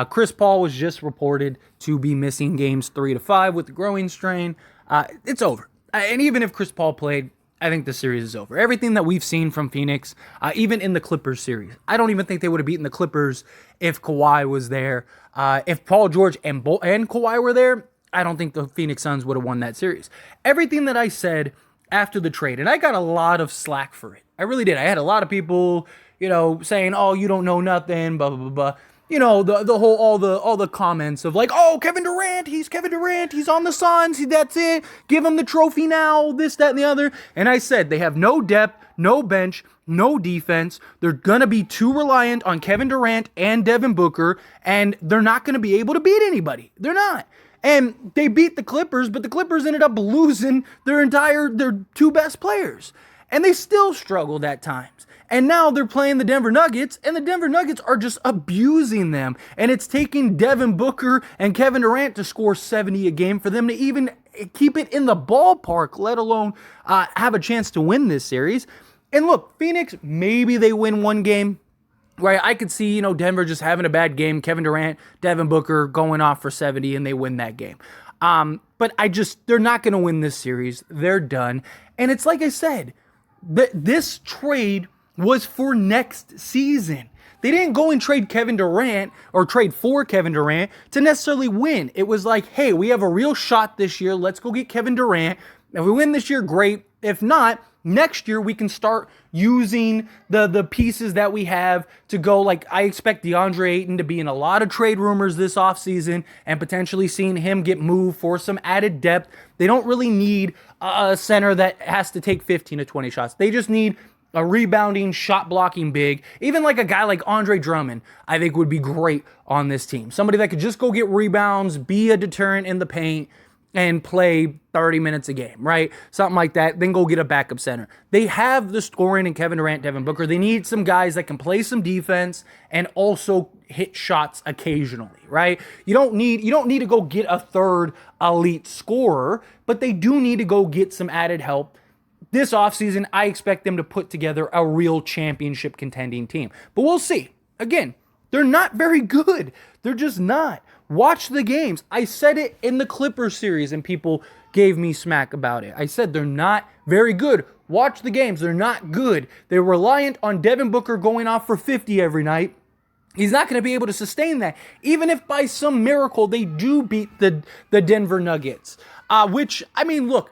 Chris Paul was just reported to be missing games 3 to 5 with the growing strain. It's over. And even if Chris Paul played, I think the series is over. Everything that we've seen from Phoenix, even in the Clippers series, I don't even think they would have beaten the Clippers if Kawhi was there. If Paul George and Kawhi were there, I don't think the Phoenix Suns would have won that series. Everything that I said after the trade, and I got a lot of slack for it. I really did. I had a lot of people, saying, "Oh, you don't know nothing," blah blah blah blah. The whole all the comments of like, "Oh, Kevin Durant, he's Kevin Durant, he's on the Suns, that's it. Give him the trophy now, this, that, and the other." And I said they have no depth, no bench, no defense. They're gonna be too reliant on Kevin Durant and Devin Booker, and they're not gonna be able to beat anybody. They're not. And they beat the Clippers, but the Clippers ended up losing their two best players. And they still struggled at times. And now they're playing the Denver Nuggets, and the Denver Nuggets are just abusing them. And it's taking Devin Booker and Kevin Durant to score 70 a game for them to even keep it in the ballpark, let alone have a chance to win this series. And look, Phoenix, maybe they win one game. Right, I could see, Denver just having a bad game, Kevin Durant, Devin Booker going off for 70, and they win that game. But they're not going to win this series. They're done. And it's like I said, this trade was for next season. They didn't go and trade Kevin Durant or trade for Kevin Durant to necessarily win. It was like, hey, we have a real shot this year. Let's go get Kevin Durant. If we win this year, great. If not, next year we can start using the pieces that we have to go. Like, I expect DeAndre Ayton to be in a lot of trade rumors this offseason and potentially seeing him get moved for some added depth. They don't really need a center that has to take 15 to 20 shots. They just need a rebounding, shot-blocking big. Even like a guy like Andre Drummond, I think would be great on this team. Somebody that could just go get rebounds, be a deterrent in the paint, and play 30 minutes a game, right? Something like that. Then go get a backup center. They have the scoring in Kevin Durant, Devin Booker. They need some guys that can play some defense and also hit shots occasionally, right? You don't need to go get a third elite scorer, but they do need to go get some added help. This offseason, I expect them to put together a real championship contending team. But we'll see. Again, they're not very good. They're just not. Watch the games. I said it in the Clippers series and people gave me smack about it. I said they're not very good. Watch the games. They're not good. They're reliant on Devin Booker going off for 50 every night. He's not going to be able to sustain that, even if by some miracle they do beat the Denver Nuggets. Look,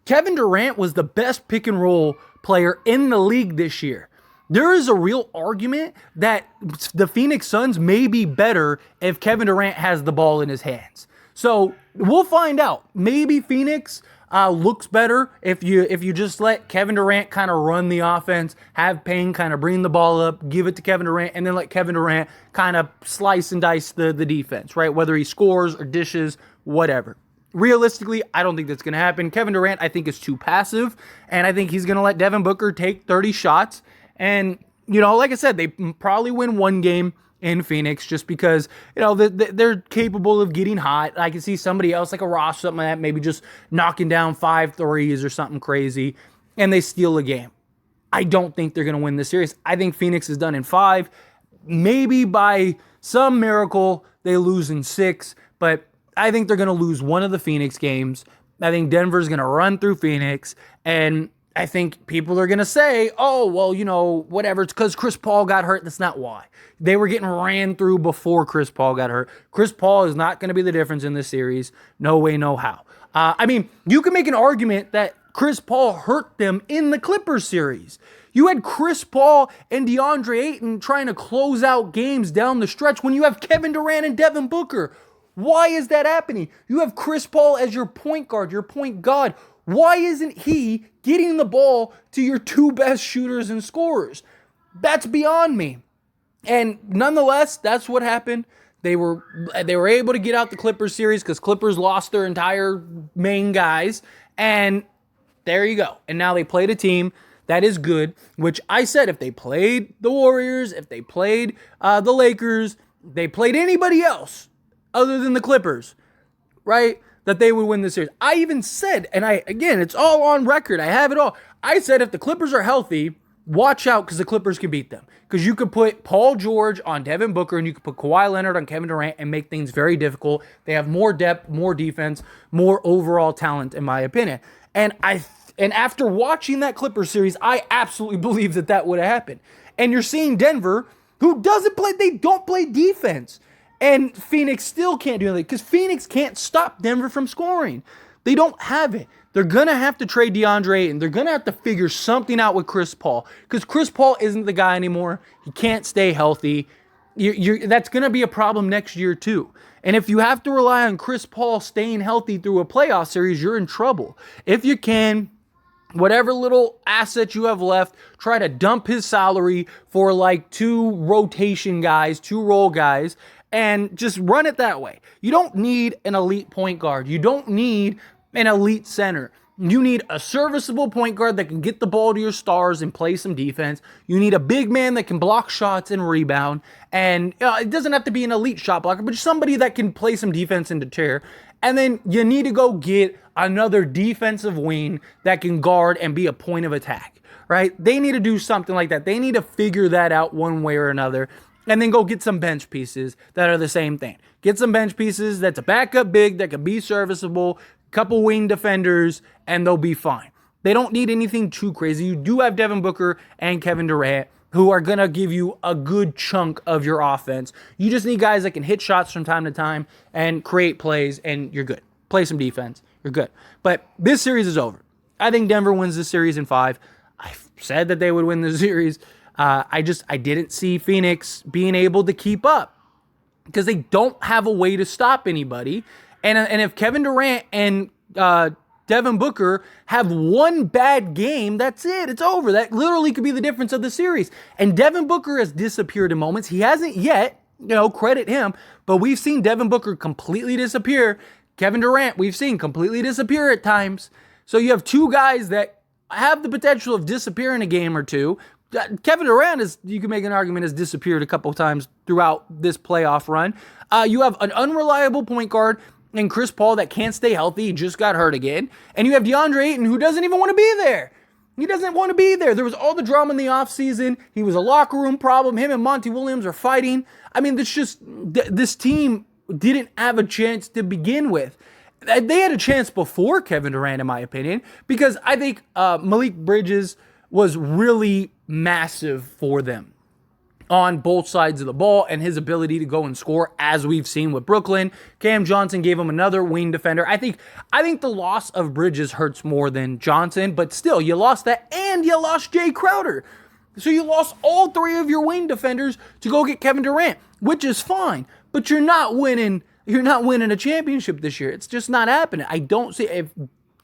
Kevin Durant was the best pick and roll player in the league this year. There is a real argument that the Phoenix Suns may be better if Kevin Durant has the ball in his hands. So we'll find out. Maybe Phoenix looks better if you just let Kevin Durant kind of run the offense, have Payne kind of bring the ball up, give it to Kevin Durant, and then let Kevin Durant kind of slice and dice the defense, right? Whether he scores or dishes, whatever. Realistically, I don't think that's going to happen. Kevin Durant, I think, is too passive, and I think he's going to let Devin Booker take 30 shots. And, like I said, they probably win one game in Phoenix just because, they're capable of getting hot. I can see somebody else like a Ross, something like that, maybe just knocking down 5 threes or something crazy, and they steal a game. I don't think they're going to win this series. I think Phoenix is done in 5. Maybe by some miracle, they lose in 6, but I think they're going to lose one of the Phoenix games. I think Denver's going to run through Phoenix, and I think people are going to say, oh, well, whatever, it's because Chris Paul got hurt. That's not why. They were getting ran through before Chris Paul got hurt. Chris Paul is not going to be the difference in this series. No way, no how. You can make an argument that Chris Paul hurt them in the Clippers series. You had Chris Paul and DeAndre Ayton trying to close out games down the stretch when you have Kevin Durant and Devin Booker. Why is that happening? You have Chris Paul as your point guard, your point guard. Why isn't he getting the ball to your two best shooters and scorers? That's beyond me. And nonetheless, that's what happened. They were able to get out the Clippers series because Clippers lost their entire main guys. And there you go. And now they played a team that is good, which I said if they played the Warriors, if they played the Lakers, they played anybody else other than the Clippers, right, that they would win this series. I even said, and again, it's all on record. I have it all. I said if the Clippers are healthy, watch out because the Clippers can beat them. Because you could put Paul George on Devin Booker and you could put Kawhi Leonard on Kevin Durant and make things very difficult. They have more depth, more defense, more overall talent, in my opinion. And after watching that Clippers series, I absolutely believe that would have happened. And you're seeing Denver, who they don't play defense. And Phoenix still can't do anything because Phoenix can't stop Denver from scoring. They don't have it. They're going to have to trade DeAndre Ayton. They're going to have to figure something out with Chris Paul because Chris Paul isn't the guy anymore. He can't stay healthy. That's going to be a problem next year too. And if you have to rely on Chris Paul staying healthy through a playoff series, you're in trouble. If you can, whatever little asset you have left, try to dump his salary for like 2 rotation guys, 2 role guys, and just run it that way. You don't need an elite point guard. You don't need an elite center. You need a serviceable point guard that can get the ball to your stars and play some defense. You need a big man that can block shots and rebound. And it doesn't have to be an elite shot blocker, but just somebody that can play some defense and deter. And then you need to go get another defensive wing that can guard and be a point of attack, right? They need to do something like that. They need to figure that out one way or another. And then go get some bench pieces that are the same thing. Get some bench pieces that's a backup big that can be serviceable, couple wing defenders, and they'll be fine. They don't need anything too crazy. You do have Devin Booker and Kevin Durant who are going to give you a good chunk of your offense. You just need guys that can hit shots from time to time and create plays, and you're good. Play some defense. You're good. But this series is over. I think Denver wins this series in 5. I said that they would win the series. I didn't see Phoenix being able to keep up because they don't have a way to stop anybody. And if Kevin Durant and Devin Booker have one bad game, that's it. It's over. That literally could be the difference of the series. And Devin Booker has disappeared in moments. He hasn't yet, credit him. But we've seen Devin Booker completely disappear. Kevin Durant, we've seen completely disappear at times. So you have 2 guys that have the potential of disappearing a game or 2. Kevin Durant, you can make an argument, has disappeared a couple times throughout this playoff run. You have an unreliable point guard and Chris Paul that can't stay healthy. He just got hurt again. And you have DeAndre Ayton who doesn't even want to be there. He doesn't want to be there. There was all the drama in the offseason. He was a locker room problem. Him and Monty Williams are fighting. I mean, this team didn't have a chance to begin with. They had a chance before Kevin Durant, in my opinion, because I think Malik Bridges was really massive for them on both sides of the ball and his ability to go and score, as we've seen with Brooklyn. Cam Johnson gave him another wing defender. I think the loss of Bridges hurts more than Johnson, but still, you lost that and you lost Jay Crowder. So you lost all 3 of your wing defenders to go get Kevin Durant, which is fine, but you're not winning a championship this year. It's just not happening. I don't see if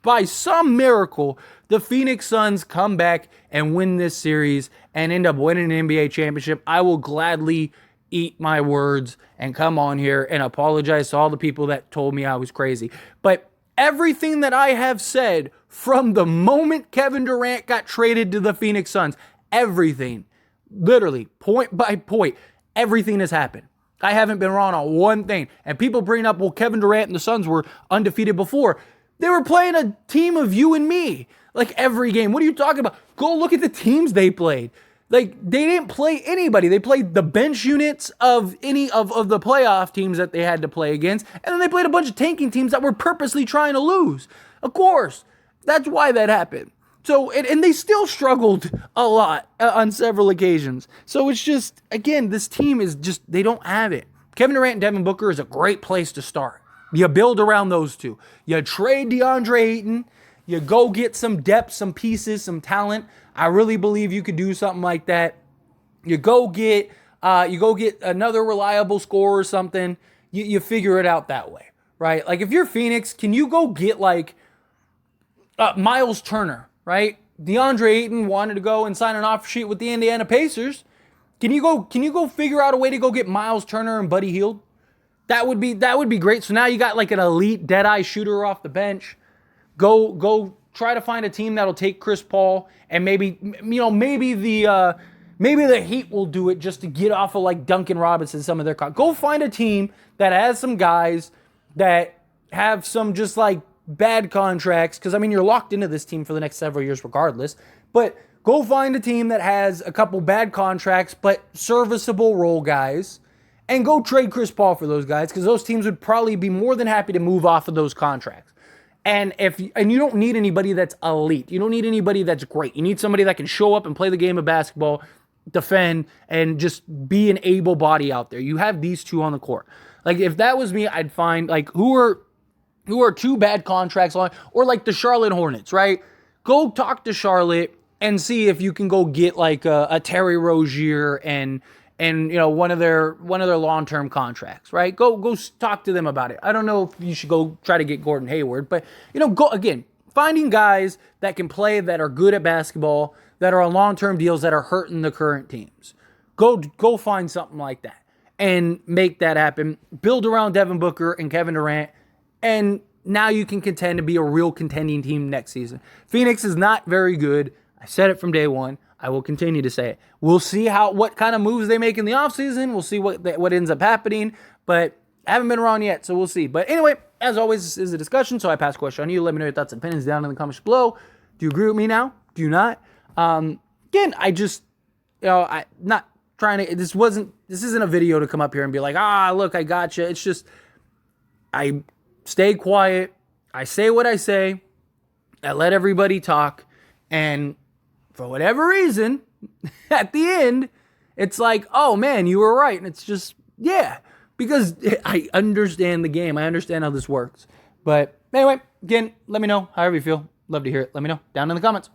by some miracle the Phoenix Suns come back and win this series and end up winning an NBA championship, I will gladly eat my words and come on here and apologize to all the people that told me I was crazy. But everything that I have said from the moment Kevin Durant got traded to the Phoenix Suns, everything, literally point by point, everything has happened. I haven't been wrong on one thing. And people bring up, well, Kevin Durant and the Suns were undefeated before. They were playing a team of you and me, like every game. What are you talking about? Go look at the teams they played. Like, they didn't play anybody. They played the bench units of any of the playoff teams that they had to play against. And then they played a bunch of tanking teams that were purposely trying to lose. Of course, that's why that happened. So, and they still struggled a lot on several occasions. So it's just, again, this team is just, they don't have it. Kevin Durant and Devin Booker is a great place to start. You build around those 2. You trade DeAndre Ayton. You go get some depth, some pieces, some talent. I really believe you could do something like that. You go get another reliable scorer or something. You figure it out that way, right? Like if you're Phoenix, can you go get like Miles Turner, right? DeAndre Ayton wanted to go and sign an offer sheet with the Indiana Pacers. Can you go figure out a way to go get Miles Turner and Buddy Hield? That would be great. So now you got like an elite dead-eye shooter off the bench. Go try to find a team that'll take Chris Paul and maybe the Heat will do it just to get off of like Duncan Robinson, some of their go find a team that has some guys that have some just like bad contracts, because I mean you're locked into this team for the next several years regardless. But Go find a team that has a couple bad contracts, but serviceable role guys, and go trade Chris Paul for those guys, because those teams would probably be more than happy to move off of those contracts. And you don't need anybody that's elite. You don't need anybody that's great. You need somebody that can show up and play the game of basketball, defend, and just be an able body out there. You have these two on the court. Like, if that was me, I'd find, like, who are two bad contracts on, or like the Charlotte Hornets, right? Go talk to Charlotte and see if you can go get like a Terry Rozier and one of their long-term contracts, right? Go talk to them about it. I don't know if you should go try to get Gordon Hayward, but go again, finding guys that can play, that are good at basketball, that are on long-term deals, that are hurting the current teams. Go find something like that and make that happen. Build around Devin Booker and Kevin Durant, and now you can contend to be a real contending team next season. Phoenix is not very good. I said it from day one. I will continue to say it. We'll see what kind of moves they make in the offseason. We'll see what ends up happening, but I haven't been wrong yet, so we'll see. But anyway, as always, this is a discussion, so I pass the question on you. Let me know your thoughts and opinions down in the comments below. Do you agree with me now? Do you not? Again, I just, I'm not trying to, this isn't a video to come up here and be like, look, I got you. It's just, I stay quiet. I say what I say. I let everybody talk, and for whatever reason, at the end, it's like, oh man, you were right. And it's just, yeah, because I understand the game. I understand how this works. But anyway, again, let me know however you feel. Love to hear it. Let me know down in the comments.